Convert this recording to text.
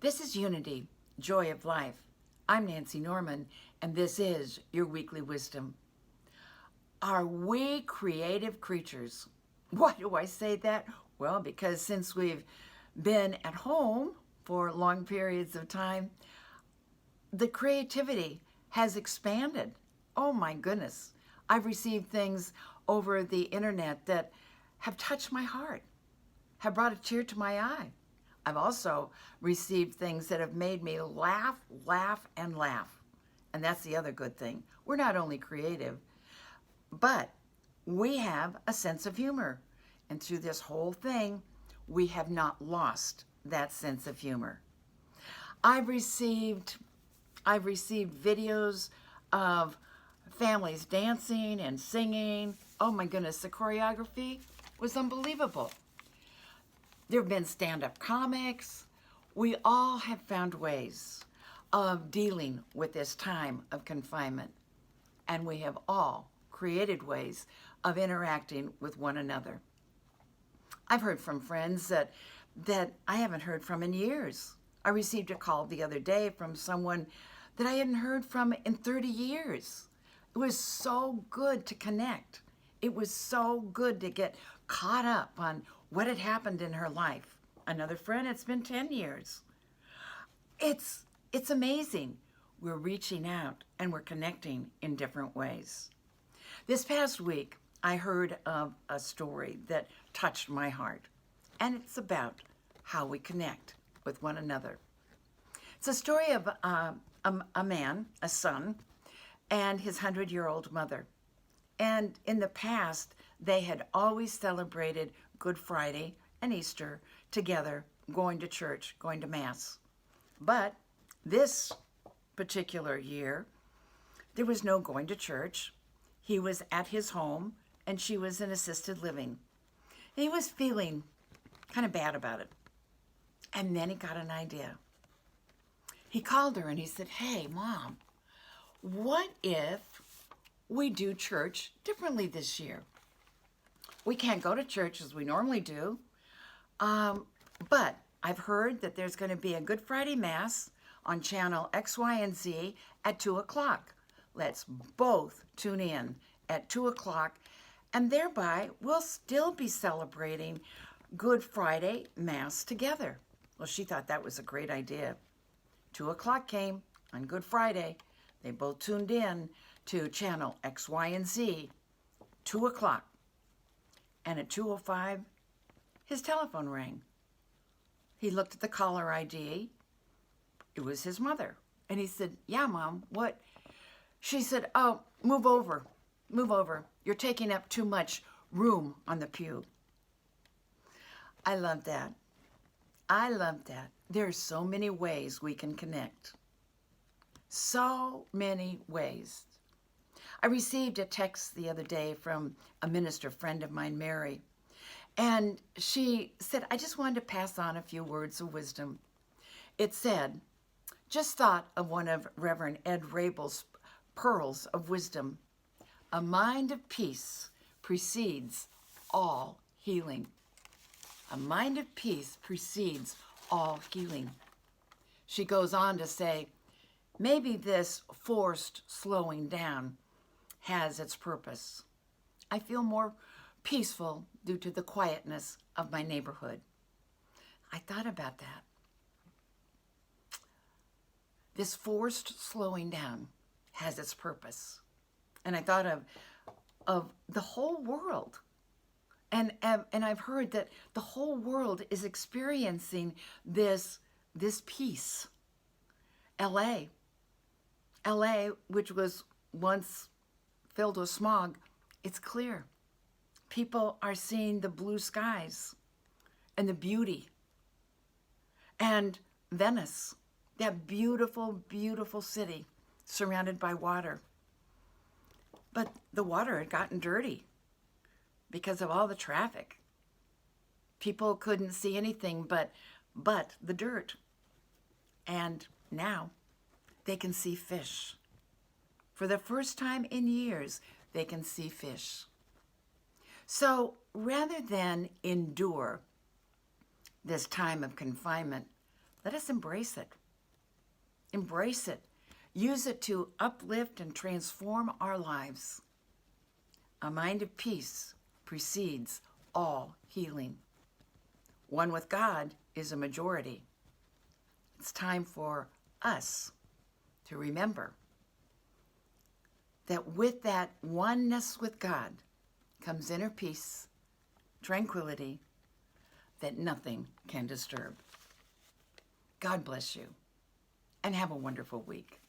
This is Unity, Joy of Life. I'm Nancy Norman, and this is your weekly wisdom. Are we creative creatures? Why do I say that? Well, because since we've been at home for long periods of time, the creativity has expanded. Oh my goodness. I've received things over the internet that have touched my heart, have brought a tear to my eye. I've also received things that have made me laugh, laugh, and laugh. And that's the other good thing. We're not only creative, but we have a sense of humor. And through this whole thing, we have not lost that sense of humor. I've received videos of families dancing and singing. Oh my goodness, the choreography was unbelievable. There have been stand-up comics. We all have found ways of dealing with this time of confinement. And we have all created ways of interacting with one another. I've heard from friends that I haven't heard from in years. I received a call the other day from someone that I hadn't heard from in 30 years. It was so good to connect. It was so good to get caught up on what had happened in her life. Another friend, it's been 10 years. It's amazing. We're reaching out and we're connecting in different ways. This past week, I heard of a story that touched my heart, and it's about how we connect with one another. It's a story of a man, a son, and his 100-year-old mother. And in the past, they had always celebrated Good Friday and Easter together, going to church, going to Mass. But this particular year, there was no going to church. He was at his home, and she was in assisted living. He was feeling kind of bad about it. And then he got an idea. He called her and he said, "Hey, Mom, what if we do church differently this year? We can't go to church as we normally do, but I've heard that there's going to be a Good Friday Mass on channel X, Y, and Z at 2 o'clock. Let's both tune in at 2 o'clock, and thereby we'll still be celebrating Good Friday Mass together." Well, she thought that was a great idea. 2 o'clock came on Good Friday. They both tuned in to channel X, Y, and Z, 2 o'clock. And at 2:05, his telephone rang. He looked at the caller ID. It was his mother. And he said, "Yeah, Mom, what?" She said, "Oh, move over. Move over. You're taking up too much room on the pew." I love that. I love that. There are so many ways we can connect. So many ways. I received a text the other day from a minister friend of mine, Mary, and she said, "I just wanted to pass on a few words of wisdom." It said, "Just thought of one of Reverend Ed Rabel's pearls of wisdom. A mind of peace precedes all healing." A mind of peace precedes all healing. She goes on to say, maybe this forced slowing down has its purpose. I feel more peaceful due to the quietness of my neighborhood. I thought about that. This forced slowing down has its purpose. And I thought of the whole world. And I've heard that the whole world is experiencing this peace. LA, which was once filled with smog, it's clear. People are seeing the blue skies and the beauty. And Venice, that beautiful, beautiful city surrounded by water. But the water had gotten dirty because of all the traffic. People couldn't see anything but the dirt. And now they can see fish. For the first time in years, they can see fish. So rather than endure this time of confinement, Let us embrace it. Embrace it. Use it to uplift and transform our lives. A mind of peace precedes all healing. One with God is a majority. It's time for us to remember that with that oneness with God comes inner peace, tranquility that nothing can disturb. God bless you and have a wonderful week.